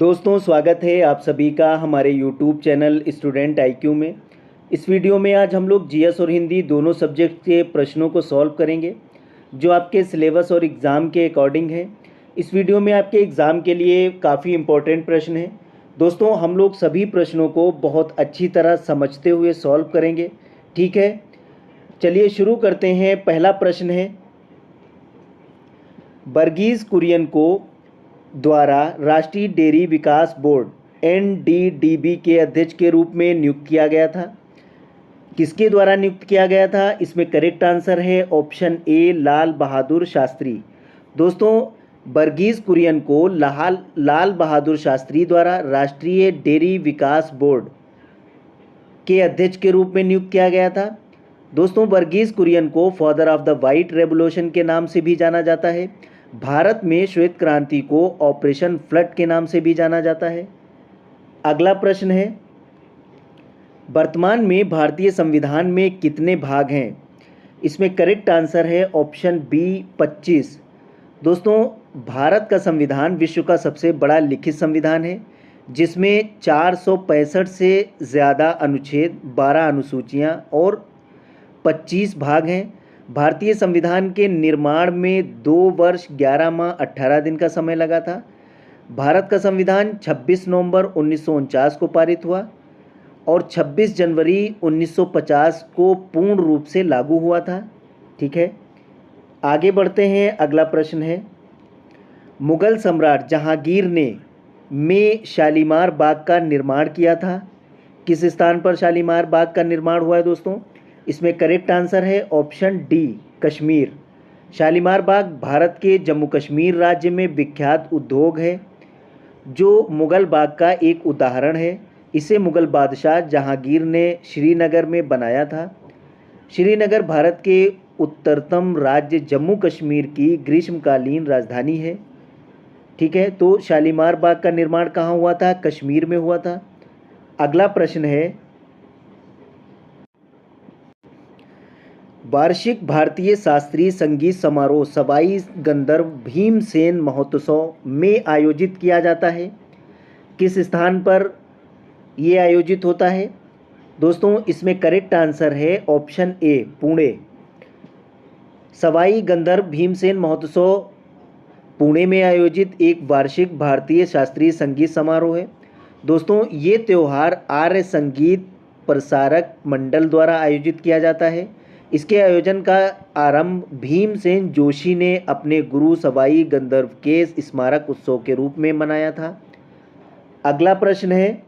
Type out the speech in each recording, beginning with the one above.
दोस्तों, स्वागत है आप सभी का हमारे YouTube चैनल स्टूडेंट IQ में। इस वीडियो में आज हम लोग जीएस और हिंदी दोनों सब्जेक्ट के प्रश्नों को सॉल्व करेंगे जो आपके सिलेबस और एग्ज़ाम के अकॉर्डिंग है। इस वीडियो में आपके एग्ज़ाम के लिए काफ़ी इम्पोर्टेंट प्रश्न हैं। दोस्तों, हम लोग सभी प्रश्नों को बहुत अच्छी तरह समझते हुए सॉल्व करेंगे। ठीक है, चलिए शुरू करते हैं। पहला प्रश्न है, वर्गीज़ कुरियन को द्वारा राष्ट्रीय डेयरी विकास बोर्ड NDDB के अध्यक्ष के रूप में नियुक्त किया गया था। किसके द्वारा नियुक्त किया गया था? इसमें करेक्ट आंसर है ऑप्शन ए, लाल बहादुर शास्त्री। दोस्तों, वर्गीज़ कुरियन को लाल बहादुर शास्त्री द्वारा राष्ट्रीय डेयरी विकास बोर्ड के अध्यक्ष के रूप में नियुक्त किया गया था। दोस्तों, वर्गीज़ कुरियन को father of the white revolution के नाम से भी जाना जाता है। भारत में श्वेत क्रांति को ऑपरेशन फ्लड के नाम से भी जाना जाता है। अगला प्रश्न है, वर्तमान में भारतीय संविधान में कितने भाग हैं? इसमें करेक्ट आंसर है ऑप्शन बी, 25। दोस्तों, भारत का संविधान विश्व का सबसे बड़ा लिखित संविधान है जिसमें 465 से ज़्यादा अनुच्छेद, 12 अनुसूचियाँ और 25 भाग हैं। भारतीय संविधान के निर्माण में 2 वर्ष 11 माह 18 दिन का समय लगा था। भारत का संविधान 26 नवंबर 1949 को पारित हुआ और 26 जनवरी 1950 को पूर्ण रूप से लागू हुआ था। ठीक है, आगे बढ़ते हैं। अगला प्रश्न है, मुगल सम्राट जहांगीर ने में शालीमार बाग का निर्माण किया था। किस स्थान पर शालीमार बाग का निर्माण हुआ है दोस्तों? इसमें करेक्ट आंसर है ऑप्शन डी, कश्मीर। शालीमार बाग भारत के जम्मू कश्मीर राज्य में विख्यात उद्योग है जो मुगल बाग का एक उदाहरण है। इसे मुगल बादशाह जहांगीर ने श्रीनगर में बनाया था। श्रीनगर भारत के उत्तरतम राज्य जम्मू कश्मीर की ग्रीष्मकालीन राजधानी है। ठीक है, तो शालीमार बाग का निर्माण कहाँ हुआ था? कश्मीर में हुआ था। अगला प्रश्न है, वार्षिक भारतीय शास्त्रीय संगीत समारोह सवाई गंधर्व भीमसेन महोत्सव में आयोजित किया जाता है। किस स्थान पर ये आयोजित होता है? दोस्तों, इसमें करेक्ट आंसर है ऑप्शन ए, पुणे। सवाई गंधर्व भीमसेन महोत्सव पुणे में आयोजित एक वार्षिक भारतीय शास्त्रीय संगीत समारोह है। दोस्तों, ये त्यौहार आर्य संगीत प्रसारक मंडल द्वारा आयोजित किया जाता है। इसके आयोजन का आरंभ भीमसेन जोशी ने अपने गुरु सवाई गंधर्व के स्मारक उत्सव के रूप में मनाया था। अगला प्रश्न है,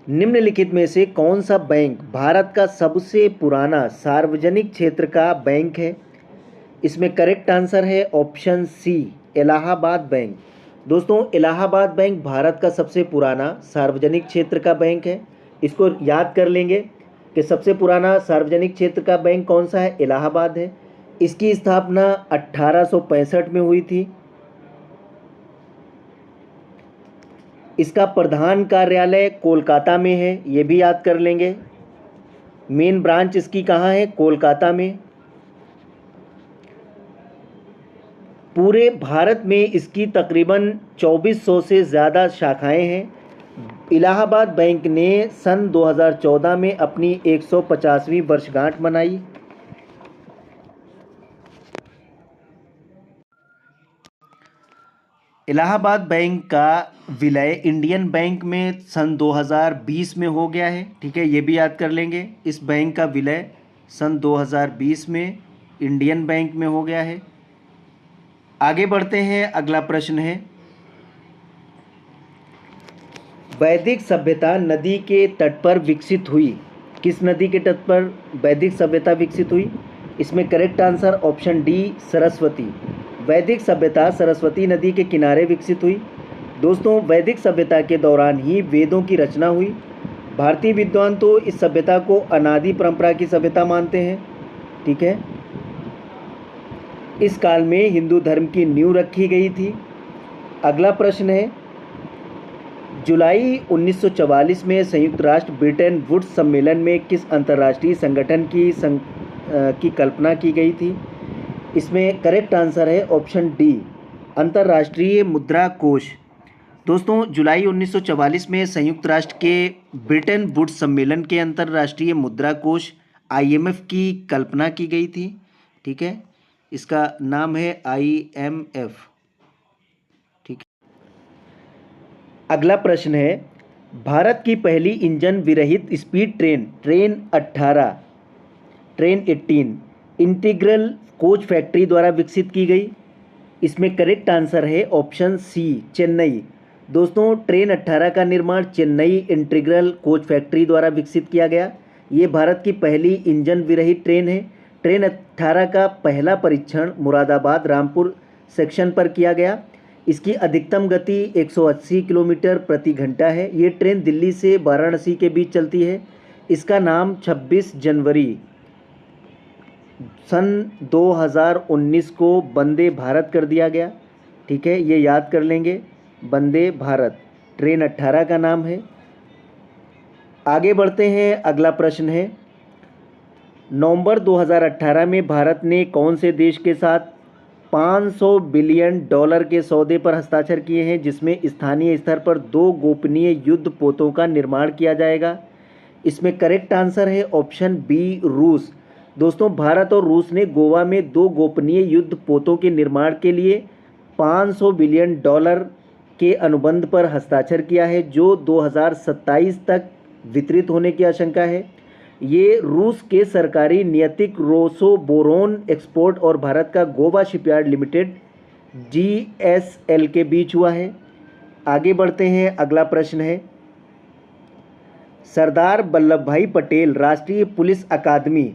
निम्नलिखित में से कौन सा बैंक भारत का सबसे पुराना सार्वजनिक क्षेत्र का बैंक है? इसमें करेक्ट आंसर है ऑप्शन सी, इलाहाबाद बैंक। दोस्तों, इलाहाबाद बैंक भारत का सबसे पुराना सार्वजनिक क्षेत्र का बैंक है। इसको याद कर लेंगे कि सबसे पुराना सार्वजनिक क्षेत्र का बैंक कौन सा है? इलाहाबाद है। इसकी स्थापना 1865 में हुई थी। इसका प्रधान कार्यालय कोलकाता में है, ये भी याद कर लेंगे। मेन ब्रांच इसकी कहाँ है? कोलकाता में। पूरे भारत में इसकी तकरीबन 2400 से ज़्यादा शाखाएं हैं। इलाहाबाद बैंक ने सन 2014 में अपनी 150वीं वर्षगांठ मनाई। इलाहाबाद बैंक का विलय इंडियन बैंक में सन 2020 में हो गया है। ठीक है, ये भी याद कर लेंगे। इस बैंक का विलय सन 2020 में इंडियन बैंक में हो गया है। आगे बढ़ते हैं। अगला प्रश्न है, वैदिक सभ्यता नदी के तट पर विकसित हुई। किस नदी के तट पर वैदिक सभ्यता विकसित हुई? इसमें correct answer option D, Saraswati. वैदिक सभ्यता सरस्वती नदी के किनारे विकसित हुई। दोस्तों, वैदिक सभ्यता के दौरान ही वेदों की रचना हुई। भारतीय विद्वान तो इस सभ्यता को अनादि परंपरा की सभ्यता मानते हैं। ठीक है, इस काल में हिंदू धर्म की नींव रखी गई थी। अगला प्रश्न है, जुलाई 1944 में संयुक्त राष्ट्र ब्रिटेन वुड्स सम्मेलन में किस अंतर्राष्ट्रीय संगठन की कल्पना की गई थी? इसमें करेक्ट आंसर है ऑप्शन डी, अंतर्राष्ट्रीय मुद्रा कोष। दोस्तों जुलाई 1944 में संयुक्त राष्ट्र के ब्रिटेन वुड्स सम्मेलन के अंतर्राष्ट्रीय मुद्रा कोष IMF की कल्पना की गई थी। ठीक है, इसका नाम है IMF। ठीक है, अगला प्रश्न है, भारत की पहली इंजन विरहित speed train 18 integral coach factory द्वारा विकसित की गई। इसमें करेक्ट आंसर है ऑप्शन सी, चेन्नई। दोस्तों ट्रेन 18 का निर्माण चेन्नई इंटीग्रल कोच फैक्ट्री द्वारा विकसित किया गया। ये भारत की पहली इंजन विरहित ट्रेन है। ट्रेन 18 का पहला परीक्षण मुरादाबाद रामपुर सेक्शन पर किया गया। इसकी अधिकतम गति 180 किलोमीटर प्रति घंटा है। ये ट्रेन दिल्ली से वाराणसी के बीच चलती है। इसका नाम 26 जनवरी सन 2019 को वंदे भारत कर दिया गया। ठीक है, ये याद कर लेंगे, वंदे भारत ट्रेन 18 का नाम है। आगे बढ़ते हैं, अगला प्रश्न है, नवंबर 2018 में भारत ने कौन से देश के साथ $500 बिलियन के सौदे पर हस्ताक्षर किए हैं, जिसमें स्थानीय स्तर पर 2 गोपनीय युद्ध पोतों का निर्माण किया जाएगा। इसमें करेक्ट आंसर है ऑप्शन बी, रूस। दोस्तों भारत और रूस ने गोवा में 2 गोपनीय युद्ध पोतों के निर्माण के लिए $500 बिलियन के अनुबंध पर हस्ताक्षर किया है, जो 2027 तक वितरित होने की आशंका है। ये रूस के सरकारी नियतिक रोसोबोरोन एक्सपोर्ट और भारत का गोवा शिपयार्ड लिमिटेड GSL के बीच हुआ है। आगे बढ़ते हैं, अगला प्रश्न है, सरदार वल्लभ भाई पटेल राष्ट्रीय पुलिस अकादमी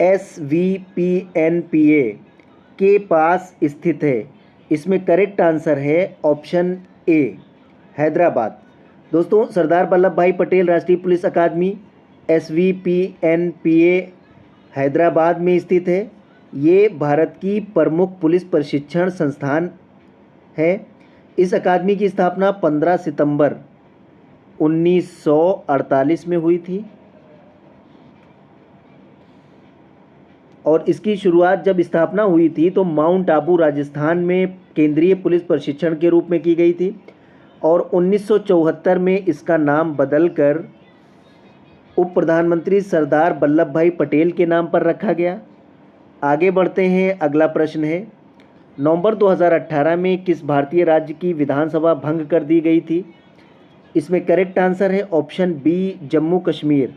SVPNPA के पास स्थित है। इसमें करेक्ट आंसर है ऑप्शन ए, हैदराबाद। दोस्तों सरदार वल्लभ भाई पटेल राष्ट्रीय पुलिस अकादमी SVPNPA हैदराबाद में स्थित है। ये भारत की प्रमुख पुलिस प्रशिक्षण संस्थान है। इस अकादमी की स्थापना 15 सितंबर 1948 में हुई थी और इसकी शुरुआत जब स्थापना हुई थी तो माउंट आबू राजस्थान में केंद्रीय पुलिस प्रशिक्षण के रूप में की गई थी और 1974 में इसका नाम बदलकर उप प्रधानमंत्री सरदार वल्लभ भाई पटेल के नाम पर रखा गया। आगे बढ़ते हैं, अगला प्रश्न है, नवंबर 2018 में किस भारतीय राज्य की विधानसभा भंग कर दी गई थी। इसमें करेक्ट आंसर है ऑप्शन बी, जम्मू कश्मीर।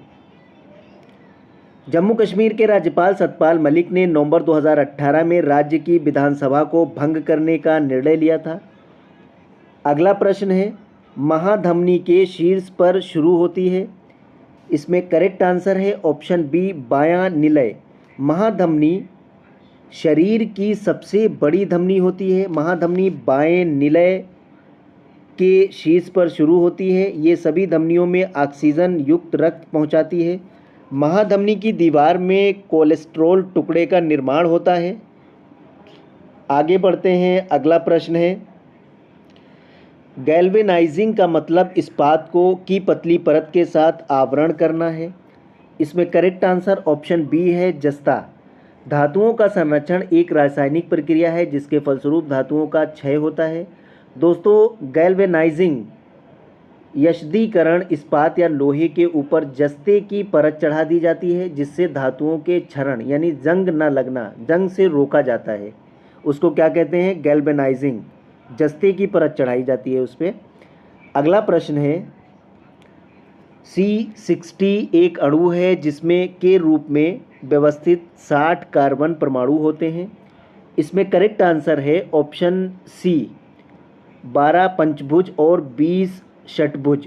जम्मू कश्मीर के राज्यपाल सतपाल मलिक ने नवंबर 2018 में राज्य की विधानसभा को भंग करने का निर्णय लिया था। अगला प्रश्न है, महाधमनी के शीर्ष पर शुरू होती है। इसमें करेक्ट आंसर है ऑप्शन बी, बायां निलय। महाधमनी शरीर की सबसे बड़ी धमनी होती है। महाधमनी बाएं निलय के शीर्ष पर शुरू होती है। ये सभी धमनियों में ऑक्सीजन युक्त रक्त पहुंचाती है। महाधमनी की दीवार में कोलेस्ट्रॉल टुकड़े का निर्माण होता है। आगे बढ़ते हैं, अगला प्रश्न है, गैल्वेनाइजिंग का मतलब इस्पात को की पतली परत के साथ आवरण करना है। इसमें करेक्ट आंसर ऑप्शन बी है, जस्ता। धातुओं का संरक्षण एक रासायनिक प्रक्रिया है जिसके फलस्वरूप धातुओं का क्षय होता है। दोस्तों गैल्वेनाइजिंग यशदीकरण इस्पात या लोहे के ऊपर जस्ते की परत चढ़ा दी जाती है, जिससे धातुओं के क्षरण यानी जंग न लगना, जंग से रोका जाता है। उसको क्या कहते हैं, गैल्वेनाइजिंग। जस्ते की परत चढ़ाई जाती है उस पर। अगला प्रश्न है, C60 एक अणु है जिसमें के रूप में व्यवस्थित 60 कार्बन परमाणु होते हैं। इसमें करेक्ट आंसर है ऑप्शन सी, 12 पंचभुज और 20 षटभुज।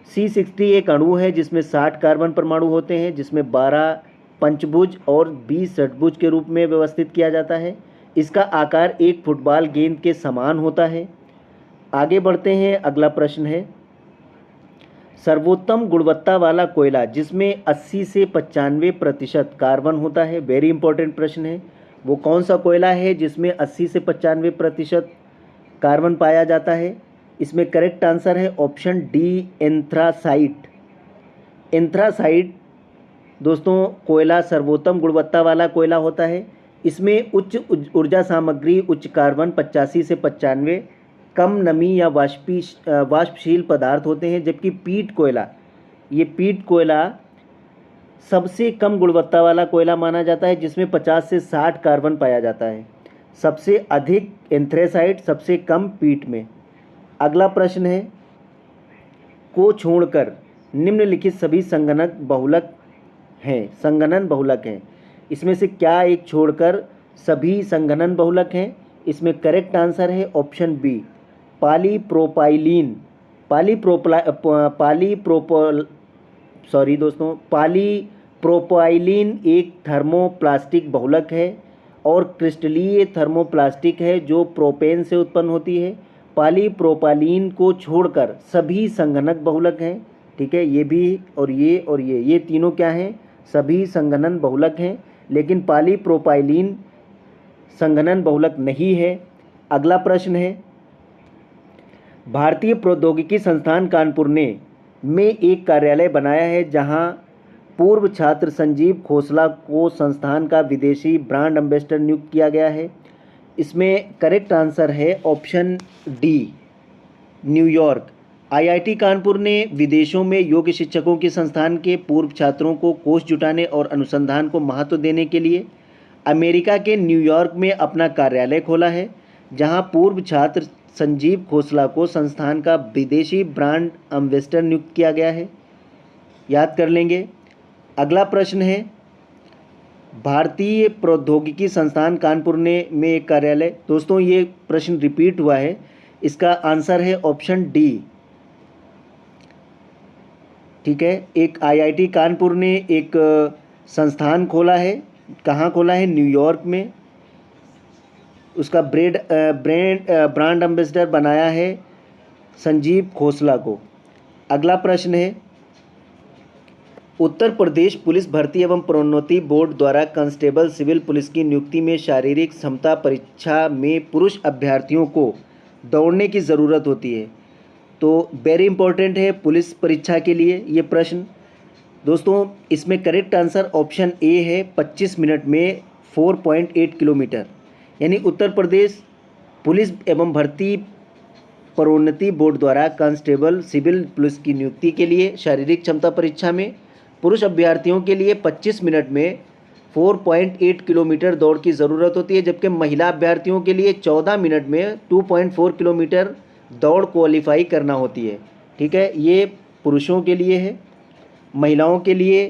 C60 एक अणु है जिसमें 60 कार्बन परमाणु होते हैं, जिसमें 12 पंचभुज और 20 षटभुज के रूप में व्यवस्थित किया जाता है। इसका आकार एक फुटबॉल गेंद के समान होता है। आगे बढ़ते हैं, अगला प्रश्न है, सर्वोत्तम गुणवत्ता वाला कोयला जिसमें 80 से 95% कार्बन होता है, वेरी इंपॉर्टेंट प्रश्न है, वो कौन सा कोयला है जिसमें 80 से 95% कार्बन पाया जाता है। इसमें करेक्ट आंसर है ऑप्शन डी, एंथ्रासाइट। एंथ्रासाइट दोस्तों कोयला सर्वोत्तम गुणवत्ता वाला कोयला होता है। इसमें उच्च ऊर्जा सामग्री, उच्च कार्बन 85 से 95 कम नमी या वाष्पशील पदार्थ होते हैं, जबकि पीट कोयला सबसे कम गुणवत्ता वाला कोयला माना जाता है, जिसमें 50 से 60 कार्बन पाया जाता है। सबसे अधिक एंथ्रेसाइट सबसे कम पीट में। अगला प्रश्न है, को छोड़कर निम्नलिखित सभी संगणन बहुलक हैं। इसमें से क्या एक छोड़कर सभी संगणन बहुलक हैं? इसमें करेक्ट आंसर है ऑप्शन बी, पॉलीप्रोपाइलीन एक थर्मोप्लास्टिक बहुलक है और क्रिस्टलीय थर्मोप्लास्टिक है जो प्रोपेन से उत्पन्न होती है। पॉलीप्रोपाइलीन को छोड़कर सभी संगणक बहुलक हैं। ठीक है, ये भी और ये तीनों क्या हैं? सभी संगणन बहुलक हैं, लेकिन पॉलीप्रोपाइलीन संगणन बहुलक नहीं है। अगला प्रश्न है, भारतीय प्रौद्योगिकी संस्थान कानपुर ने में एक कार्यालय बनाया है जहां पूर्व छात्र संजीव खोसला को संस्थान का विदेशी ब्रांड एम्बेसडर नियुक्त किया गया है। इसमें करेक्ट आंसर है option D, New York. IIT Kanpur ने विदेशों में योग्य शिक्षकों के संस्थान के पूर्व छात्रों को कोष जुटाने और अनुसंधान को महत्व देने के लिए अमेरिका के न्यूयॉर्क में अपना कार्यालय खोला है, जहां पूर्व छात्र संजीव खोसला को संस्थान का विदेशी ब्रांड एम्बेसडर नियुक्त किया गया है। याद कर लेंगे। अगला प्रश्न है, भारतीय प्रौद्योगिकी संस्थान कानपुर ने में एक कार्यालय। दोस्तों ये प्रश्न रिपीट हुआ है, इसका आंसर है ऑप्शन डी। ठीक है, एक आईआईटी कानपुर ने एक संस्थान खोला है। कहाँ खोला है? न्यूयॉर्क में। उसका ब्रांड एम्बेसडर बनाया है संजीव खोसला को। अगला प्रश्न है, उत्तर प्रदेश पुलिस भर्ती एवं प्रोन्नति बोर्ड द्वारा कांस्टेबल सिविल पुलिस की नियुक्ति में शारीरिक क्षमता परीक्षा में पुरुष अभ्यर्थियों को दौड़ने की ज़रूरत होती है। तो वेरी इंपॉर्टेंट है पुलिस परीक्षा के लिए ये प्रश्न। दोस्तों इसमें करेक्ट आंसर ऑप्शन ए है, 25 मिनट में 4.8 किलोमीटर। यानी उत्तर प्रदेश पुलिस एवं भर्ती प्रोन्नति बोर्ड द्वारा कांस्टेबल सिविल पुलिस की नियुक्ति के लिए शारीरिक क्षमता परीक्षा में पुरुष अभ्यर्थियों के लिए 25 मिनट में 4.8 किलोमीटर दौड़ की ज़रूरत होती है, जबकि महिला अभ्यर्थियों के लिए 14 मिनट में 2.4 किलोमीटर दौड़ क्वालिफाई करना होती है। ठीक है, ये पुरुषों के लिए है। महिलाओं के लिए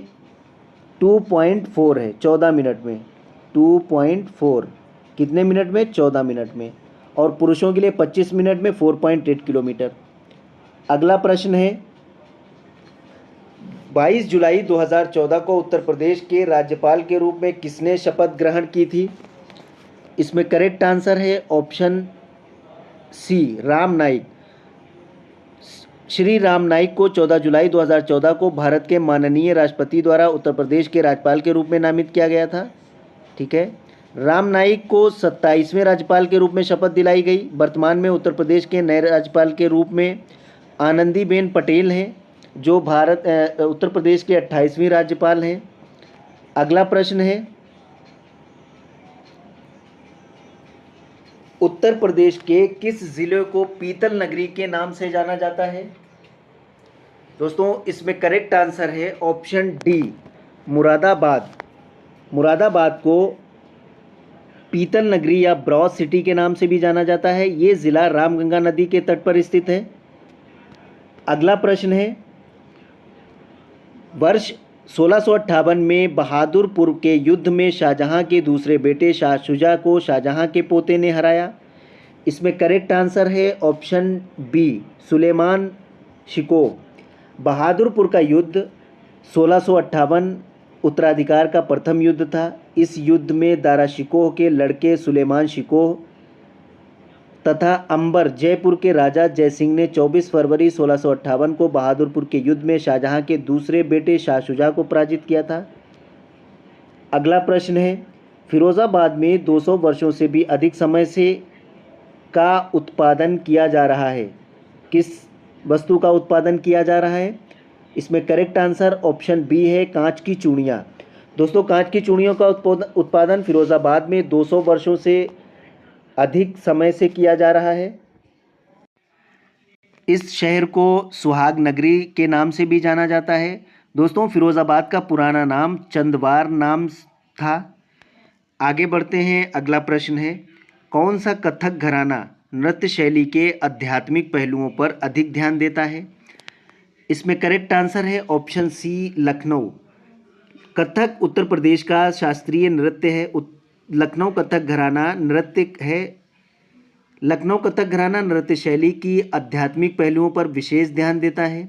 2.4 है, 14 मिनट में 2.4, कितने मिनट में? 14 मिनट में। और पुरुषों के लिए 25 मिनट में 4.8 किलोमीटर। अगला प्रश्न है, 22 जुलाई 2014 को उत्तर प्रदेश के राज्यपाल के रूप में किसने शपथ ग्रहण की थी? इसमें करेक्ट आंसर है ऑप्शन सी, राम नाईक। श्री राम नाईक को 14 जुलाई 2014 को भारत के माननीय राष्ट्रपति द्वारा उत्तर प्रदेश के राज्यपाल के रूप में नामित किया गया था। ठीक है, राम नाईक को 27वें राज्यपाल के रूप में शपथ दिलाई गई। वर्तमान में उत्तर प्रदेश के नए राज्यपाल के रूप में आनंदीबेन पटेल हैं, जो उत्तर प्रदेश के 28वीं राज्यपाल हैं। अगला प्रश्न है, उत्तर प्रदेश के किस जिले को पीतल नगरी के नाम से जाना जाता है? दोस्तों इसमें करेक्ट आंसर है ऑप्शन डी, मुरादाबाद। मुरादाबाद को पीतल नगरी या ब्रॉस सिटी के नाम से भी जाना जाता है। ये ज़िला रामगंगा नदी के तट पर स्थित है। अगला प्रश्न है, वर्ष 1658 में बहादुरपुर के युद्ध में शाहजहां के दूसरे बेटे शाह शुजा को शाहजहां के पोते ने हराया। इसमें करेक्ट आंसर है ऑप्शन बी, सुलेमान शिकोह। बहादुरपुर का युद्ध 1658 उत्तराधिकार का प्रथम युद्ध था। इस युद्ध में दारा शिकोह के लड़के सुलेमान शिकोह तथा अंबर जयपुर के राजा जयसिंह ने 24 फरवरी 1658 को बहादुरपुर के युद्ध में शाहजहां के दूसरे बेटे शाह शुजा को पराजित किया था। अगला प्रश्न है, फिरोज़ाबाद में 200 वर्षों से भी अधिक समय से का उत्पादन किया जा रहा है। किस वस्तु का उत्पादन किया जा रहा है? इसमें करेक्ट आंसर ऑप्शन बी है, कांच की चूड़ियाँ। दोस्तों कांच की चूड़ियों का उत्पादन फिरोज़ाबाद में 200 वर्षों से अधिक समय से किया जा रहा है। इस शहर को सुहाग नगरी के नाम से भी जाना जाता है। दोस्तों, फिरोज़ाबाद का पुराना नाम चंदवार नाम था। आगे बढ़ते हैं, अगला प्रश्न है, कौन सा कथक घराना नृत्य शैली के आध्यात्मिक पहलुओं पर अधिक ध्यान देता है? इसमें करेक्ट आंसर है ऑप्शन सी, लखनऊ। कथक उत्तर प्रदेश का शास्त्रीय नृत्य है। लखनऊ कथक घराना नृत्य है। लखनऊ कथक घराना नृत्य शैली की आध्यात्मिक पहलुओं पर विशेष ध्यान देता है।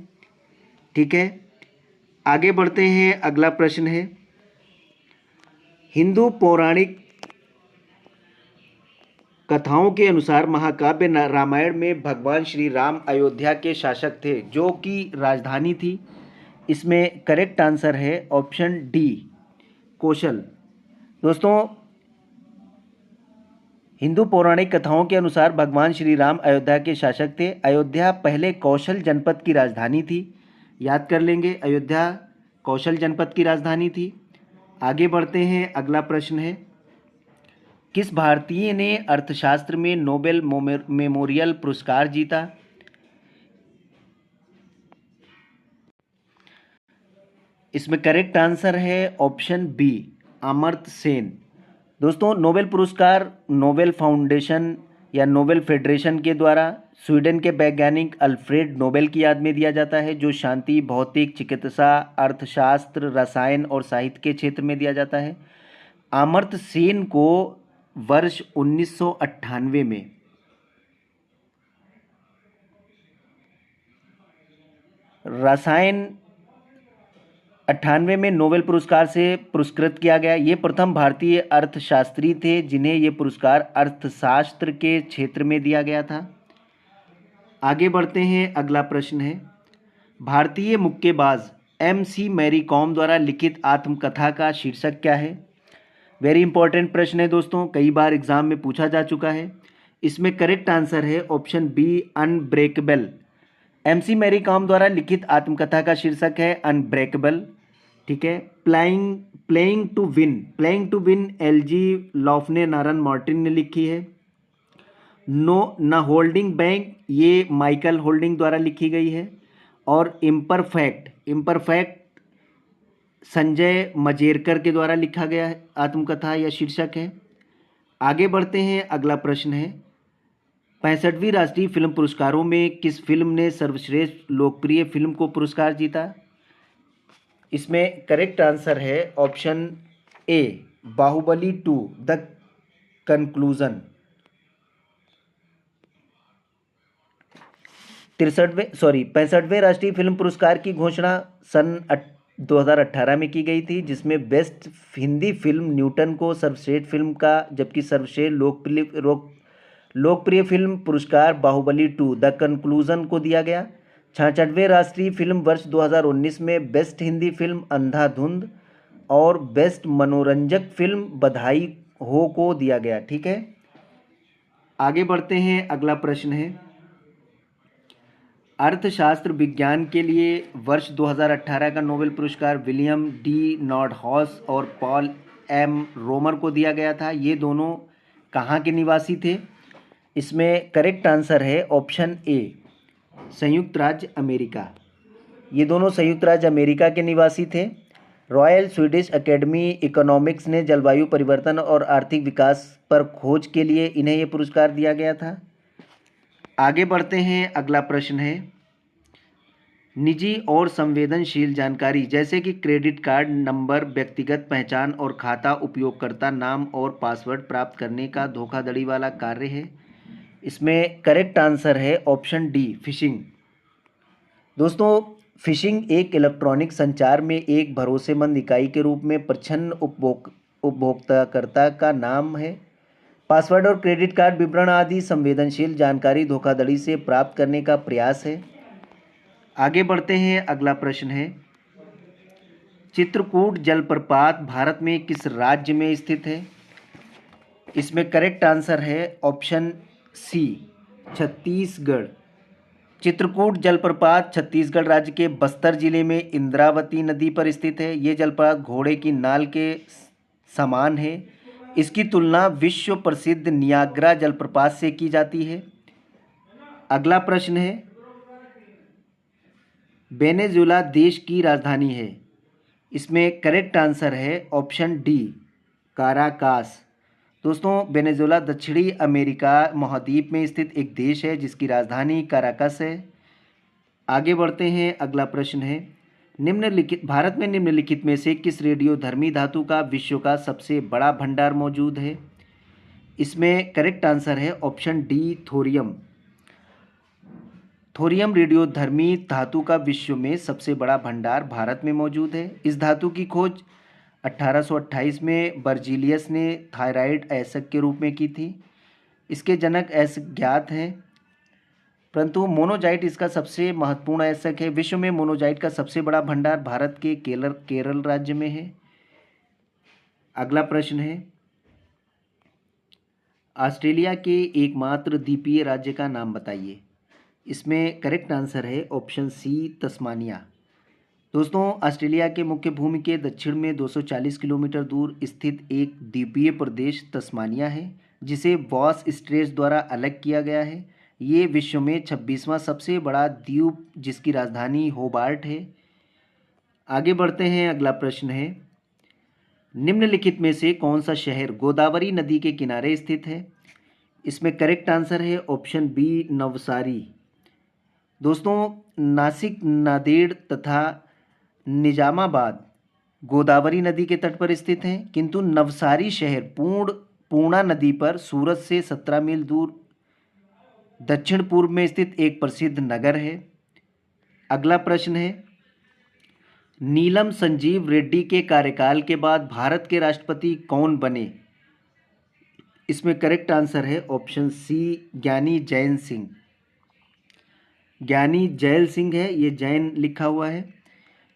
ठीक है, आगे बढ़ते हैं, अगला प्रश्न है, हिंदू पौराणिक कथाओं के अनुसार महाकाव्य रामायण में भगवान श्री राम अयोध्या के शासक थे, जो कि राजधानी थी। इसमें करेक्ट आंसर है ऑप्शन डी, कौशल। दोस्तों, हिंदू पौराणिक कथाओं के अनुसार भगवान श्री राम अयोध्या के शासक थे। अयोध्या पहले कौशल जनपद की राजधानी थी। याद कर लेंगे, अयोध्या कौशल जनपद की राजधानी थी। आगे बढ़ते हैं, अगला प्रश्न है, किस भारतीय ने अर्थशास्त्र में नोबेल मेमोरियल पुरस्कार जीता? इसमें करेक्ट आंसर है ऑप्शन बी, अमर्त्य सेन। दोस्तों, नोबेल पुरस्कार नोबेल फाउंडेशन या नोबेल फेडरेशन के द्वारा स्वीडन के वैज्ञानिक अल्फ्रेड नोबेल की याद में दिया जाता है, जो शांति, भौतिक, चिकित्सा, अर्थशास्त्र, रसायन और साहित्य के क्षेत्र में दिया जाता है। अमर्त्य सेन को वर्ष 1998 में रसायन 98 में नोबेल पुरस्कार से पुरस्कृत किया गया। ये प्रथम भारतीय अर्थशास्त्री थे जिन्हें ये पुरस्कार अर्थशास्त्र के क्षेत्र में दिया गया था। आगे बढ़ते हैं, अगला प्रश्न है, भारतीय मुक्केबाज MC मैरी कॉम द्वारा लिखित आत्मकथा का शीर्षक क्या है? वेरी इंपॉर्टेंट प्रश्न है दोस्तों, कई बार एग्जाम में पूछा जा चुका है। इसमें करेक्ट आंसर है option B, unbreakable. MC Mary Kom द्वारा लिखित आत्मकथा का शीर्षक है अनब्रेकेबल। ठीक है, प्लेइंग टू विन LG लॉफ्ने नारन मार्टिन ने लिखी है। न होल्डिंग बैंक, ये माइकल होल्डिंग द्वारा लिखी गई है। और इम्परफेक्ट संजय मजेरकर के द्वारा लिखा गया है आत्मकथा या शीर्षक है। आगे बढ़ते हैं, अगला प्रश्न है, 65वीं राष्ट्रीय फिल्म पुरस्कारों में किस फिल्म ने सर्वश्रेष्ठ लोकप्रिय फिल्म को पुरस्कार जीता? इसमें करेक्ट आंसर है option A, Baahubali 2 the conclusion. 65वें राष्ट्रीय फिल्म पुरस्कार की घोषणा सन 2018 में की गई थी, जिसमें बेस्ट हिंदी फिल्म न्यूटन को सर्वश्रेष्ठ फिल्म का, जबकि सर्वश्रेष्ठ लोकप्रिय फिल्म पुरस्कार बाहुबली 2 द कंक्लूजन को दिया गया। 66वें राष्ट्रीय फिल्म वर्ष 2019 में बेस्ट हिंदी फिल्म अंधाधुंध और बेस्ट मनोरंजक फिल्म बधाई हो को दिया गया। ठीक है, आगे बढ़ते हैं, अगला प्रश्न है, अर्थशास्त्र विज्ञान के लिए वर्ष 2018 का नोबेल पुरस्कार विलियम डी नॉर्डहाउस और पॉल M रोमर को दिया गया था। ये दोनों कहाँ के निवासी थे? इसमें करेक्ट आंसर है ऑप्शन ए, संयुक्त राज्य अमेरिका। ये दोनों संयुक्त राज्य अमेरिका के निवासी थे। रॉयल स्वीडिश एकेडमी इकोनॉमिक्स ने जलवायु परिवर्तन और आर्थिक विकास पर खोज के लिए इन्हें ये पुरस्कार दिया गया था। आगे बढ़ते हैं, अगला प्रश्न है, निजी और संवेदनशील जानकारी जैसे कि क्रेडिट कार्ड नंबर, व्यक्तिगत पहचान और खाता उपयोगकर्ता नाम और पासवर्ड प्राप्त करने का धोखाधड़ी वाला कार्य है। इसमें करेक्ट आंसर है ऑप्शन डी, फिशिंग। दोस्तों, फिशिंग एक इलेक्ट्रॉनिक संचार में एक भरोसेमंद इकाई के रूप में प्रच्छन्न उपभोक्ताकर्ता का नाम है। पासवर्ड और क्रेडिट कार्ड विवरण आदि संवेदनशील जानकारी धोखाधड़ी से प्राप्त करने का प्रयास है। आगे बढ़ते हैं, अगला प्रश्न है, चित्रकूट जलप्रपात भारत में किस राज्य में स्थित है? इसमें करेक्ट आंसर है ऑप्शन सी, छत्तीसगढ़। चित्रकूट जलप्रपात छत्तीसगढ़ राज्य के बस्तर जिले में इंद्रावती नदी पर स्थित है। ये जलप्रपात घोड़े की नाल के समान है। इसकी तुलना विश्व प्रसिद्ध नियाग्रा जलप्रपात से की जाती है। अगला प्रश्न है, वेनेजुएला देश की राजधानी है। इसमें करेक्ट आंसर है ऑप्शन डी, काराकास। दोस्तों, वेनेजुएला दक्षिणी अमेरिका महाद्वीप में स्थित एक देश है जिसकी राजधानी काराकस है। आगे बढ़ते हैं, अगला प्रश्न है, निम्नलिखित भारत में निम्नलिखित में से किस रेडियोधर्मी धातु का विश्व का सबसे बड़ा भंडार मौजूद है? इसमें करेक्ट आंसर है ऑप्शन डी, थोरियम। थोरियम रेडियोधर्मी धातु का विश्व में सबसे बड़ा भंडार भारत में मौजूद है। इस धातु की खोज 1828 में बर्जीलियस ने थायराइड अयस्क के रूप में की थी। इसके जनक अज्ञात हैं, परंतु मोनोजाइट इसका सबसे महत्वपूर्ण अयस्क है। विश्व में मोनोजाइट का सबसे बड़ा भंडार भारत के केरल राज्य में है। अगला प्रश्न है, ऑस्ट्रेलिया के एकमात्र द्वीपीय राज्य का नाम बताइए। इसमें करेक्ट आंसर है ऑप्शन सी, तस्मानिया। दोस्तों, ऑस्ट्रेलिया के मुख्य भूमि के दक्षिण में 240 किलोमीटर दूर स्थित एक द्वीपीय प्रदेश तस्मानिया है, जिसे बॉस स्ट्रेट्स द्वारा अलग किया गया है। ये विश्व में 26वां सबसे बड़ा द्वीप जिसकी राजधानी होबार्ट है। आगे बढ़ते हैं, अगला प्रश्न है, निम्नलिखित में से कौन सा शहर गोदावरी नदी के किनारे स्थित है? इसमें करेक्ट आंसर है ऑप्शन बी, नवसारी। दोस्तों, नासिक, नांदेड़ तथा निजामाबाद गोदावरी नदी के तट पर स्थित हैं, किंतु नवसारी शहर पूर्णा नदी पर सूरत से 17 मील दूर दक्षिण पूर्व में स्थित एक प्रसिद्ध नगर है। अगला प्रश्न है, नीलम संजीव रेड्डी के कार्यकाल के बाद भारत के राष्ट्रपति कौन बने? इसमें करेक्ट आंसर है ऑप्शन सी, ज्ञानी जैल सिंह। ज्ञानी जैल सिंह है, ये जैन लिखा हुआ है।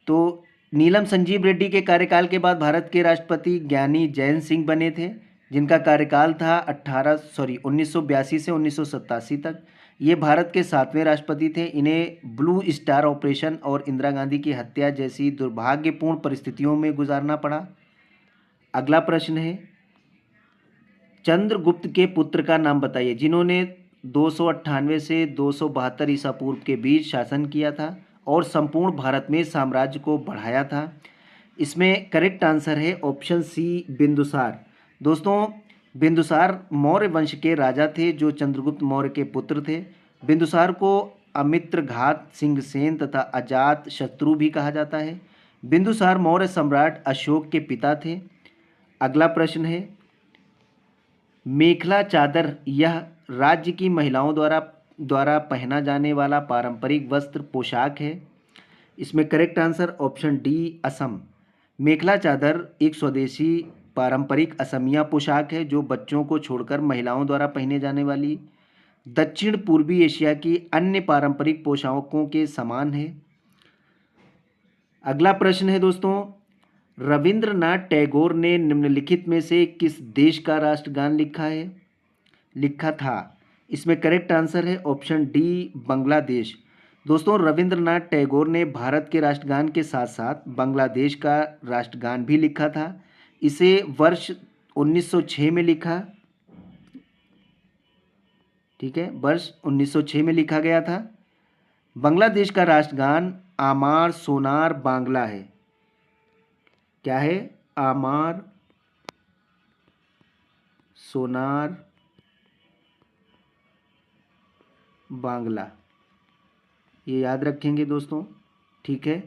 तो नीलम संजीव रेड्डी के कार्यकाल के बाद भारत के राष्ट्रपति ज्ञानी जैल सिंह बने थे, जिनका कार्यकाल था 1982 से 1987 तक। ये भारत के 7वें राष्ट्रपति थे। इन्हें ब्लू स्टार ऑपरेशन और इंदिरा गांधी की हत्या जैसी दुर्भाग्यपूर्ण परिस्थितियों में गुजारना पड़ा। अगला प्रश्न है, चंद्रगुप्त के पुत्र का नाम बताइए जिन्होंने 298 से 272 ईसा पूर्व के बीच शासन किया था और संपूर्ण भारत में साम्राज्य को बढ़ाया था। इसमें करेक्ट आंसर है ऑप्शन सी, बिंदुसार। दोस्तों, बिंदुसार मौर्य वंश के राजा थे जो चंद्रगुप्त मौर्य के पुत्र थे। बिंदुसार को अमित्रघात सिंहसेन तथा अजात शत्रु भी कहा जाता है। बिंदुसार मौर्य सम्राट अशोक के पिता थे। अगला प्रश्न है, मेखला चादर यह राज्य की महिलाओं द्वारा पहना जाने वाला पारंपरिक वस्त्र पोशाक है। इसमें correct answer option D, Assam. Mekhela Chador एक स्वदेशी पारंपरिक असमिया पोशाक है जो बच्चों को छोड़कर महिलाओं द्वारा पहने जाने वाली दक्षिण पूर्वी एशिया की अन्य पारंपरिक पोशाकों के समान है। अगला प्रश्न है दोस्तों, रविंद्रनाथ टैगोर ने निम्नलिखित में से किस देश का राष्ट्रगान लिखा था? इसमें करेक्ट आंसर है ऑप्शन डी, बांग्लादेश। दोस्तों, रविंद्रनाथ टैगोर ने भारत के राष्ट्रगान के साथ साथ बांग्लादेश का राष्ट्रगान भी लिखा था। इसे वर्ष 1906 में लिखा, ठीक है, वर्ष 1906 में लिखा गया था। बांग्लादेश का राष्ट्रगान आमार सोनार बांग्ला है। क्या है? आमार सोनार बांग्ला। ये याद रखेंगे दोस्तों, ठीक है।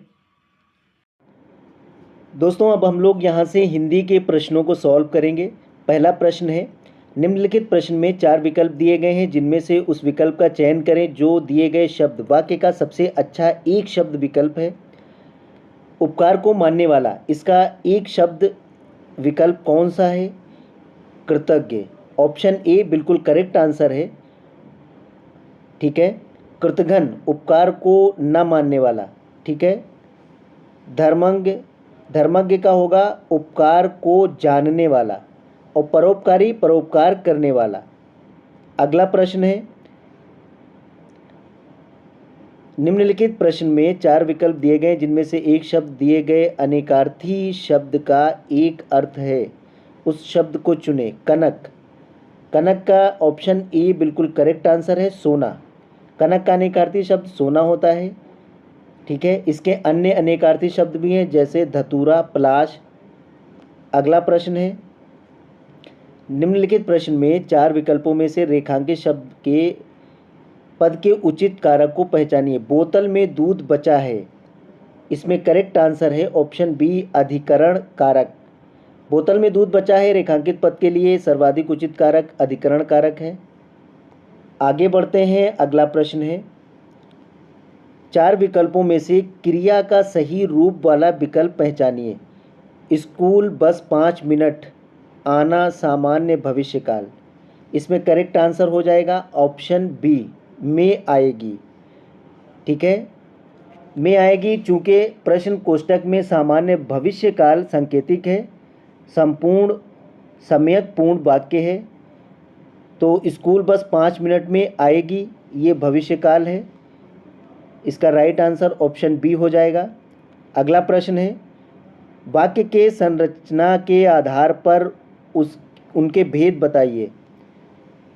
दोस्तों, अब हम लोग यहाँ से हिंदी के प्रश्नों को सॉल्व करेंगे। पहला प्रश्न है, निम्नलिखित प्रश्न में 4 विकल्प दिए गए हैं जिनमें से उस विकल्प का चयन करें जो दिए गए शब्द वाक्य का सबसे अच्छा एक शब्द विकल्प है। उपकार को मानने वाला, इसका एक शब्द विकल्प कौन सा है? कृतज्ञ। ऑप्शन ए बिल्कुल करेक्ट आंसर है, ठीक है। कृतघ्न, उपकार को न मानने वाला, ठीक है। धर्मज्ञ का होगा उपकार को जानने वाला, और परोपकारी परोपकार करने वाला। अगला प्रश्न है, निम्नलिखित प्रश्न में 4 विकल्प दिए गए जिनमें से एक शब्द दिए गए अनेकार्थी शब्द का एक अर्थ है, उस शब्द को चुनें। कनक। कनक का ऑप्शन ए बिल्कुल करेक्ट आंसर है, सोना। कनक का अनेकार्थी शब्द सोना होता है। ठीक है। इसके अन्य अनेकार्थी शब्द भी हैं, जैसे धतूरा, पलाश। अगला प्रश्न है, निम्नलिखित प्रश्न में 4 विकल्पों में से रेखांकित शब्द के पद के उचित कारक को पहचानिए। बोतल में दूध बचा है, इसमें करेक्ट आंसर है ऑप्शन बी, अधिकरण कारक। बोतल में दूध बचा है रेखांकित पद के लिए सर्वाधिक उचित कारक अधिकरण कारक है। आगे बढ़ते हैं, अगला प्रश्न है, 4 विकल्पों में से क्रिया का सही रूप वाला विकल्प पहचानिए। स्कूल, बस, 5 मिनट, आना, सामान्य भविष्यकाल। इसमें करेक्ट आंसर हो जाएगा ऑप्शन बी, में आएगी। ठीक है, में आएगी चूँकि प्रश्न कोष्ठक में सामान्य भविष्यकाल सांकेतिक है, संपूर्ण सम्यक पूर्ण वाक्य है, तो स्कूल बस 5 मिनट में आएगी, ये भविष्यकाल है। इसका राइट आंसर ऑप्शन बी हो जाएगा। अगला प्रश्न है, वाक्य के संरचना के आधार पर उनके भेद बताइए।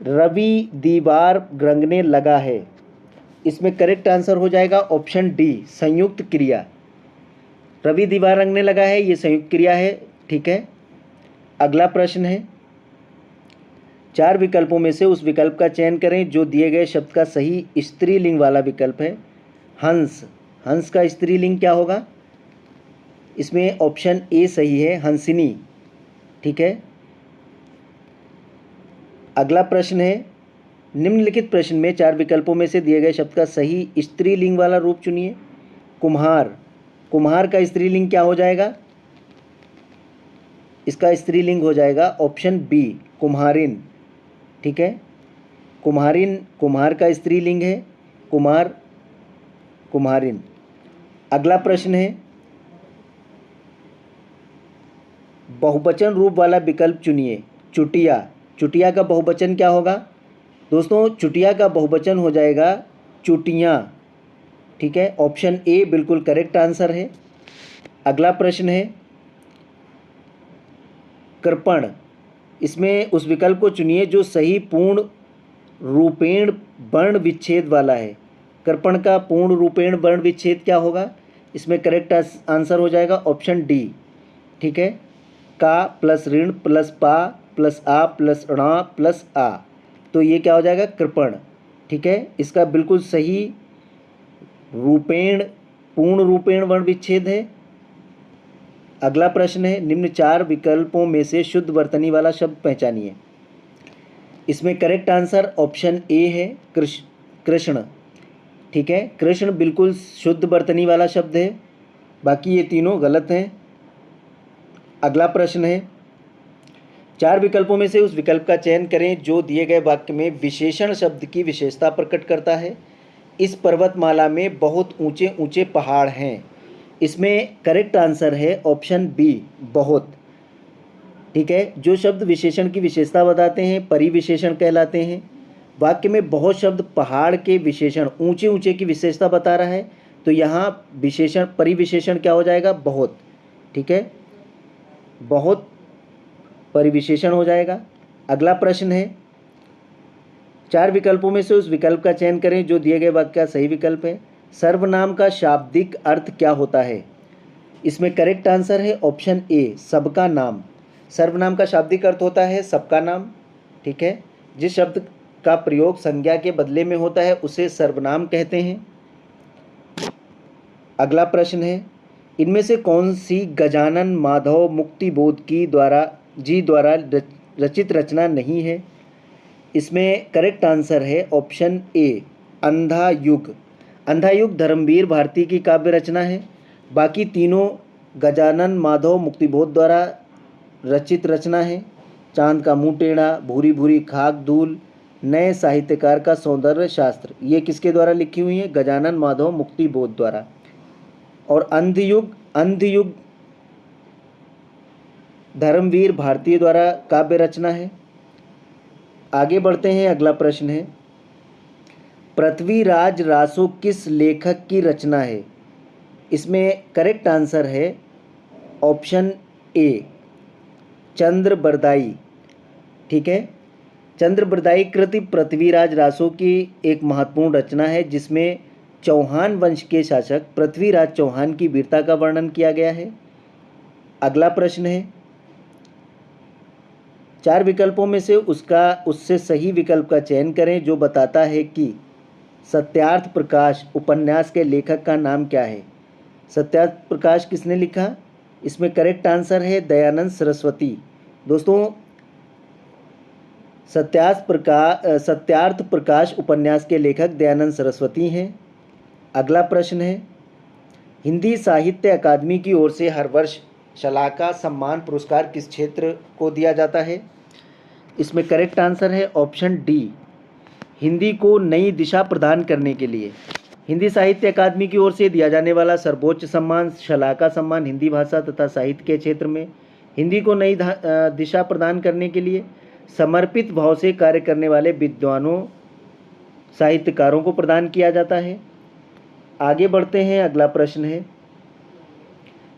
रवि दीवार रंगने लगा है, इसमें करेक्ट आंसर हो जाएगा ऑप्शन डी, संयुक्त क्रिया। रवि दीवार रंगने लगा है, ये संयुक्त क्रिया है। ठीक है। अगला प्रश्न है, 4 विकल्पों में से उस विकल्प का चयन करें जो दिए गए शब्द का सही स्त्रीलिंग वाला विकल्प है। हंस, हंस का स्त्रीलिंग क्या होगा? इसमें ऑप्शन ए सही है, हंसिनी। ठीक है। अगला प्रश्न है, निम्नलिखित प्रश्न में 4 विकल्पों में से दिए गए शब्द का सही स्त्रीलिंग वाला रूप चुनिए। कुम्हार, कुम्हार का स्त्रीलिंग क्या हो जाएगा? इसका स्त्रीलिंग हो जाएगा ऑप्शन बी, कुम्हारिन। ठीक है, कुम्हारिन कुम्हार का स्त्रीलिंग है, कुमार, कुम्हारिन। अगला प्रश्न है, बहुवचन रूप वाला विकल्प चुनिए। चुटिया, चुटिया का बहुवचन क्या होगा? दोस्तों, चुटिया का बहुवचन हो जाएगा चुटियाँ। ठीक है, ऑप्शन ए बिल्कुल करेक्ट आंसर है। अगला प्रश्न है, कृपण, इसमें उस विकल्प को चुनिए जो सही पूर्ण रूपेण वर्ण विच्छेद वाला है। कृपण का पूर्ण रूपेण वर्ण विच्छेद क्या होगा? इसमें करेक्ट आंसर हो जाएगा ऑप्शन डी। ठीक है, का प्लस ऋण प्लस पा प्लस आ प्लस णा प्लस आ, तो ये क्या हो जाएगा? कृपण। ठीक है, इसका बिल्कुल सही रूपेण पूर्ण रूपेण वर्ण विच्छेद है। अगला प्रश्न है, निम्न 4 विकल्पों में से शुद्ध वर्तनी वाला शब्द पहचानिए। इसमें करेक्ट आंसर ऑप्शन ए है, कृष्ण। ठीक है, कृष्ण बिल्कुल शुद्ध वर्तनी वाला शब्द है, बाकी ये तीनों गलत हैं। अगला प्रश्न है, 4 विकल्पों में से उस विकल्प का चयन करें जो दिए गए वाक्य में विशेषण शब्द की विशेषता प्रकट करता है। इस पर्वतमाला में बहुत ऊंचे ऊंचे पहाड़ हैं। इसमें करेक्ट आंसर है ऑप्शन बी, बहुत। ठीक है, जो शब्द विशेषण की विशेषता बताते हैं परिविशेषण कहलाते हैं। वाक्य में बहुत शब्द पहाड़ के विशेषण ऊंचे ऊंचे की विशेषता बता रहा है, तो यहाँ विशेषण परिविशेषण क्या हो जाएगा? बहुत। ठीक है, बहुत परिविशेषण हो जाएगा। अगला प्रश्न है, 4 विकल्पों में से उस विकल्प का चयन करें जो दिए गए वाक्य का सही विकल्प है। सर्वनाम का शाब्दिक अर्थ क्या होता है? इसमें करेक्ट आंसर है ऑप्शन ए, सबका नाम। सर्वनाम का शाब्दिक अर्थ होता है सबका नाम। ठीक है, जिस शब्द का प्रयोग संज्ञा के बदले में होता है उसे सर्वनाम कहते हैं। अगला प्रश्न है, इनमें से कौन सी गजानन माधव मुक्तिबोध की द्वारा रचित रचना नहीं है? इसमें करेक्ट आंसर है ऑप्शन ए, अंधा युग। अंधा युग धर्मवीर भारती की काव्य रचना है। बाकी तीनों गजानन माधव मुक्तिबोध द्वारा रचित रचना है। चांद का मुंह टेढ़ा, भूरी भूरी खाक धूल, नए साहित्यकार का सौंदर्य शास्त्र, ये किसके द्वारा लिखी हुई है? गजानन माधव मुक्तिबोध द्वारा। और अंधयुग धर्मवीर भारती द्वारा काव्य रचना है। आगे बढ़ते हैं, अगला प्रश्न है, पृथ्वीराज रासो किस लेखक की रचना है? इसमें करेक्ट आंसर है ऑप्शन ए, चंद्र बरदाई। ठीक है, चंद्र बरदाई कृति पृथ्वीराज रासो की एक महत्वपूर्ण रचना है जिसमें चौहान वंश के शासक पृथ्वीराज चौहान की वीरता का वर्णन किया गया है। अगला प्रश्न है, 4 विकल्पों में से उससे सही विकल्प का चयन करें जो बताता है कि सत्यार्थ प्रकाश उपन्यास के लेखक का नाम क्या है। सत्यार्थ प्रकाश किसने लिखा? इसमें करेक्ट आंसर है दयानंद सरस्वती। दोस्तों, सत्यार्थ प्रकाश उपन्यास के लेखक दयानंद सरस्वती हैं। अगला प्रश्न है, हिंदी साहित्य अकादमी की ओर से हर वर्ष शलाका सम्मान पुरस्कार किस क्षेत्र को दिया जाता है? इसमें करेक्ट आंसर है ऑप्शन डी, हिंदी को नई दिशा प्रदान करने के लिए। हिंदी साहित्य अकादमी की ओर से दिया जाने वाला सर्वोच्च सम्मान शलाका सम्मान हिंदी भाषा तथा साहित्य के क्षेत्र में हिंदी को नई दिशा प्रदान करने के लिए समर्पित भाव से कार्य करने वाले विद्वानों साहित्यकारों को प्रदान किया जाता है। आगे बढ़ते हैं, अगला प्रश्न है,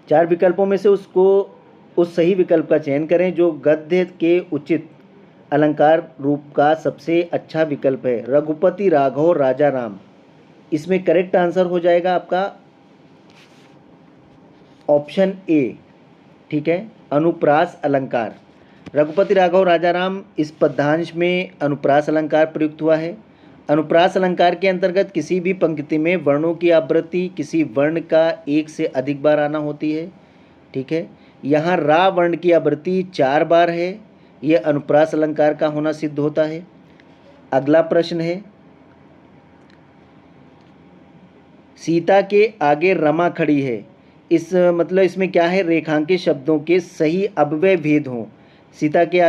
4 विकल्पों में से उस सही विकल्प का चयन करें जो गद्य के उचित अलंकार रूप का सबसे अच्छा विकल्प है। रघुपति राघव राजा राम, इसमें करेक्ट आंसर हो जाएगा आपका ऑप्शन ए, ठीक है, अनुप्रास अलंकार। रघुपति राघव राजा राम इस पद्यांश में अनुप्रास अलंकार प्रयुक्त हुआ है। अनुप्रास अलंकार के अंतर्गत किसी भी पंक्ति में वर्णों की आवृत्ति किसी वर्ण का एक से अधिक बार आना होती है, ठीक है। यहाँ रा वर्ण की आवृत्ति 4 बार है, यह अनुप्रास अलंकार का होना सिद्ध होता है। अगला प्रश्न है, सीता के आगे रमा खड़ी है, मतलब इसमें क्या है, रेखांकित शब्दों के सही अव्यय भेद हों। सीता के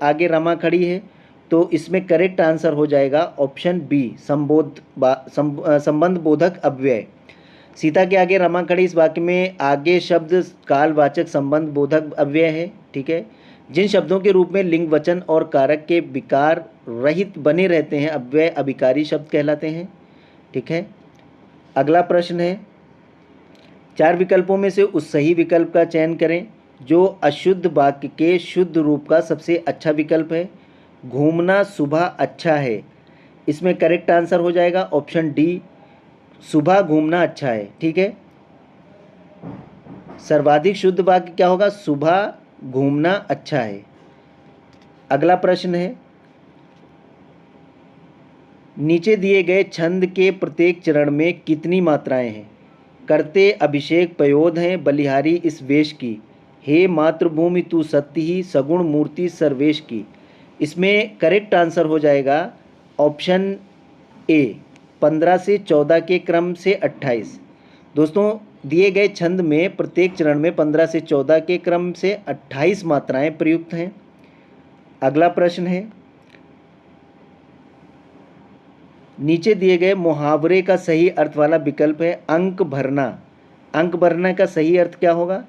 आगे रमा खड़ी है, तो इसमें करेक्ट आंसर हो जाएगा ऑप्शन बी, संबंध बोधक अव्यय। सीता के आगे रमा खड़ी, इस वाक्य में आगे शब्द कालवाचक संबंध बोधक अव्यय है, ठीक है। जिन शब्दों के रूप में लिंग वचन और कारक के विकार रहित बने रहते हैं अव्यय अभिकारी शब्द कहलाते हैं, ठीक है। अगला प्रश्न है, 4 विकल्पों में से उस सही विकल्प का चयन करें जो अशुद्ध वाक्य के शुद्ध रूप का सबसे अच्छा विकल्प है। घूमना सुबह अच्छा है, इसमें करेक्ट आंसर हो जाएगा ऑप्शन डी, सुबह घूमना अच्छा है, ठीक है। सर्वाधिक शुद्ध वाक्य क्या होगा, सुबह घूमना अच्छा है। अगला प्रश्न है, नीचे दिए गए छंद के प्रत्येक चरण में कितनी मात्राएं हैं? करते अभिषेक पयोध हैं बलिहारी इस वेश की, हे मातृभूमि तू सत्य ही सगुण मूर्ति सर्वेश की। इसमें करेक्ट आंसर हो जाएगा ऑप्शन ए, 15 से 14 के क्रम से 28। दोस्तों, दिए गए छंद में प्रत्येक चरण में 15 से 14 के क्रम से 28 मात्राएं प्रयुक्त हैं। अगला प्रश्न है, नीचे दिए गए मुहावरे का सही अर्थ वाला विकल्प है अंक भरना। अंक भरना का सही अर्थ क्या होगा?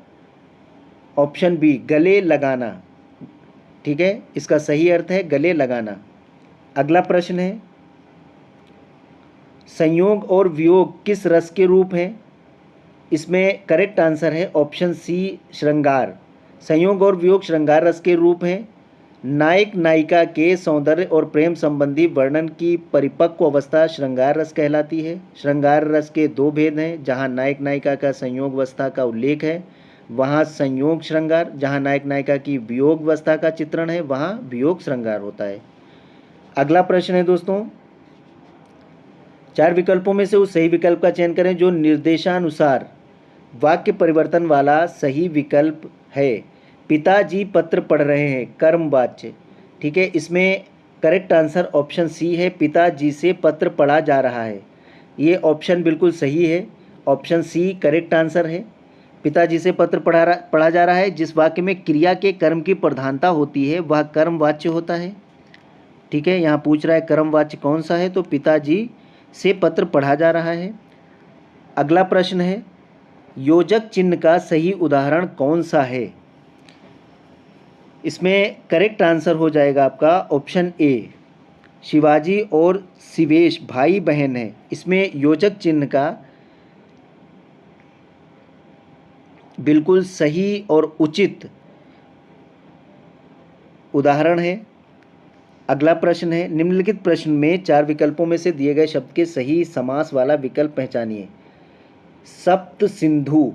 ऑप्शन बी, गले लगाना, ठीक है, इसका सही अर्थ है गले लगाना। अगला प्रश्न है, संयोग और वियोग किस रस के रूप हैं? इसमें करेक्ट आंसर है ऑप्शन सी, श्रृंगार। संयोग और वियोग श्रृंगार रस के रूप हैं। नायक नायिका के सौंदर्य और प्रेम संबंधी वर्णन की परिपक्व अवस्था श्रृंगार रस कहलाती है। श्रृंगार रस के 2 भेद हैं, जहाँ नायक नायिका का संयोग अवस्था का उल्लेख है वहाँ संयोग श्रृंगार, जहाँ नायक नायिका की वियोग अवस्था का चित्रण है वहाँ वियोग श्रृंगार होता है। अगला प्रश्न है दोस्तों, 4 विकल्पों में से उस सही विकल्प का चयन करें जो निर्देशानुसार वाक्य परिवर्तन वाला सही विकल्प है। पिताजी पत्र पढ़ रहे हैं, कर्मवाच्य, ठीक है। इसमें करेक्ट आंसर ऑप्शन सी है, पिताजी से पत्र पढ़ा जा रहा है। ये ऑप्शन बिल्कुल सही है, ऑप्शन सी करेक्ट आंसर है। पिताजी से पत्र पढ़ा जा रहा है, जिस वाक्य में क्रिया के कर्म की प्रधानता होती है वह कर्मवाच्य होता है, ठीक है। यहाँ पूछ रहा है कर्मवाच्य कौन सा है, तो पिताजी से पत्र पढ़ा जा रहा है। अगला प्रश्न है, योजक चिन्ह का सही उदाहरण कौन सा है? इसमें करेक्ट आंसर हो जाएगा आपका ऑप्शन ए, शिवाजी और शिवेश भाई बहन हैं। इसमें योजक चिन्ह का बिल्कुल सही और उचित उदाहरण है। अगला प्रश्न है, निम्नलिखित प्रश्न में 4 विकल्पों में से दिए गए शब्द के सही समास वाला विकल्प पहचानिए। सप्त सिंधु,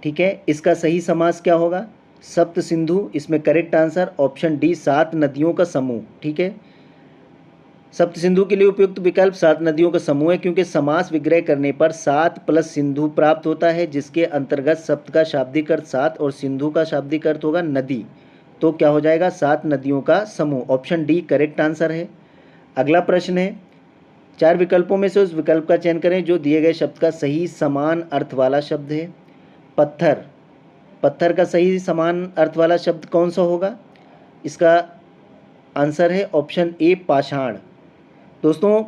ठीक है, इसका सही समास क्या होगा? सप्त सिंधु। इसमें करेक्ट आंसर ऑप्शन डी 7 नदियों का समूह, ठीक है। सप्त सिंधु के लिए उपयुक्त विकल्प 7 नदियों का समूह है, क्योंकि समास विग्रह करने पर 7 प्लस सिंधु प्राप्त होता है, जिसके अंतर्गत सप्त का शाब्दिक अर्थ 7 और सिंधु का शाब्दिक अर्थ होगा नदी। तो क्या हो जाएगा? 7 नदियों का समूह। ऑप्शन डी करेक्ट आंसर है। अगला प्रश्न है, 4 विकल्पों में से उस विकल्प का चयन करें जो दिए गए शब्द का सही समान अर्थ वाला शब्द है। पत्थर, पत्थर का सही समान अर्थ वाला शब्द कौन सा होगा? इसका आंसर है ऑप्शन ए पाषाण। दोस्तों,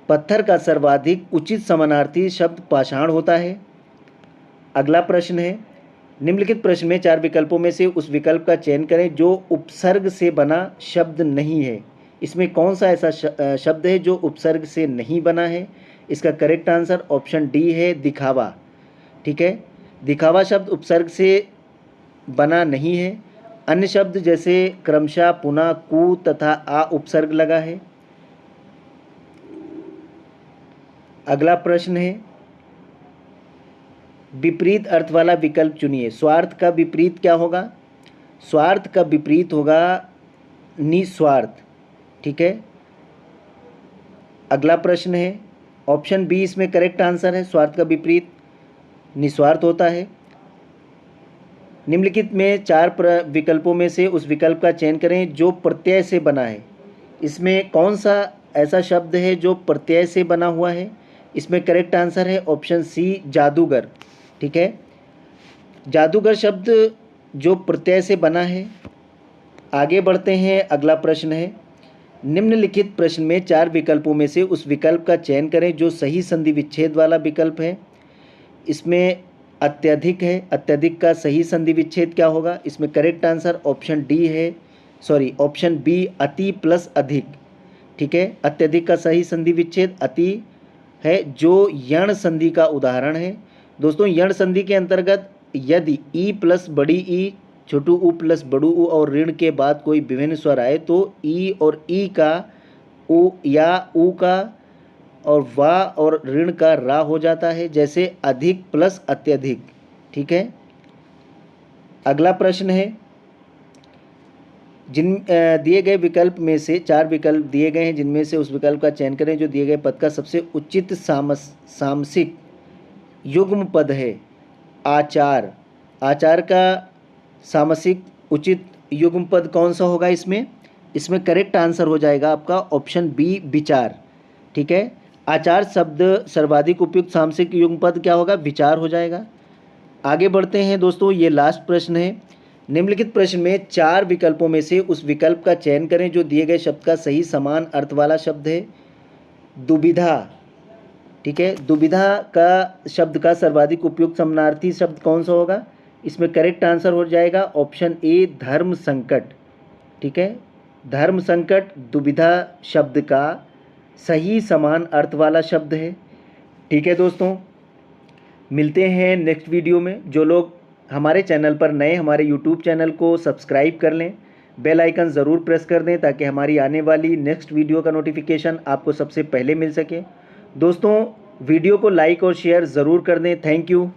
पत्थर का सर्वाधिक उचित समानार्थी शब्द पाषाण होता है। अगला प्रश्न है, निम्नलिखित प्रश्न में 4 विकल्पों में से उस विकल्प का चयन करें जो उपसर्ग से बना शब्द नहीं है। इसमें कौन सा ऐसा शब्द है जो उपसर्ग से नहीं बना है? इसका करेक्ट आंसर ऑप्शन डी है दिखावा, ठीक है। दिखावा शब्द उपसर्ग से बना नहीं है। अन्य शब्द जैसे क्रमशः, पुनः, कु तथा आ उपसर्ग लगा है। अगला प्रश्न है, विपरीत अर्थ वाला विकल्प चुनिए। स्वार्थ का विपरीत क्या होगा? स्वार्थ का विपरीत होगा निस्वार्थ, ठीक है। अगला प्रश्न है, ऑप्शन बी इसमें करेक्ट आंसर है। स्वार्थ का विपरीत निस्वार्थ होता है। निम्नलिखित में 4 विकल्पों में से उस विकल्प का चयन करें जो प्रत्यय से बना है। इसमें कौन सा ऐसा शब्द है जो प्रत्यय से बना हुआ है? इसमें करेक्ट आंसर है ऑप्शन सी जादूगर, ठीक है। जादूगर शब्द जो प्रत्यय से बना है। आगे बढ़ते हैं, अगला प्रश्न है, निम्नलिखित प्रश्न में 4 विकल्पों में से उस विकल्प का चयन करें जो सही संधि विच्छेद वाला विकल्प है। इसमें अत्यधिक है। अत्यधिक का सही संधि विच्छेद क्या होगा? इसमें करेक्ट आंसर ऑप्शन डी है, ऑप्शन बी अति प्लस अधिक, ठीक है। अत्यधिक का सही संधि विच्छेद अति है, जो यण संधि का उदाहरण है। दोस्तों, यण संधि के अंतर्गत यदि ई प्लस बड़ी ई, छोटू ऊ प्लस बड़ू ऊ और ऋण के बाद कोई विभिन्न स्वर आए तो ई और ई का ऊ या ऊ का और वा और ऋण का रा हो जाता है, जैसे अधिक प्लस अत्यधिक, ठीक है। अगला प्रश्न है, जिन दिए गए विकल्प में से 4 विकल्प दिए गए हैं, जिनमें से उस विकल्प का चयन करें जो दिए गए पद का सबसे उचित सामसिक युग्म पद है। आचार, आचार का सामसिक उचित युग्म पद कौन सा होगा? इसमें करेक्ट आंसर हो जाएगा आपका ऑप्शन बी विचार, ठीक है। आचार शब्द सर्वाधिक उपयुक्त सामसिक युग्म पद क्या होगा? विचार हो जाएगा। आगे बढ़ते हैं दोस्तों, ये लास्ट प्रश्न है। निम्नलिखित प्रश्न में 4 विकल्पों में से उस विकल्प का चयन करें जो दिए गए शब्द का सही समान अर्थ वाला शब्द है। दुविधा, ठीक है। दुविधा का शब्द का सर्वाधिक उपयुक्त समानार्थी शब्द कौन सा होगा? इसमें करेक्ट आंसर हो जाएगा ऑप्शन ए धर्म संकट, ठीक है। धर्म संकट दुविधा शब्द का सही समान अर्थ वाला शब्द है, ठीक है। दोस्तों, मिलते हैं नेक्स्ट वीडियो में। जो लोग हमारे चैनल पर नए, हमारे यूट्यूब चैनल को सब्सक्राइब कर लें, बेल आइकन ज़रूर प्रेस कर दें ताकि हमारी आने वाली नेक्स्ट वीडियो का नोटिफिकेशन आपको सबसे पहले मिल सके। दोस्तों, वीडियो को लाइक और शेयर ज़रूर कर दें। Thank you.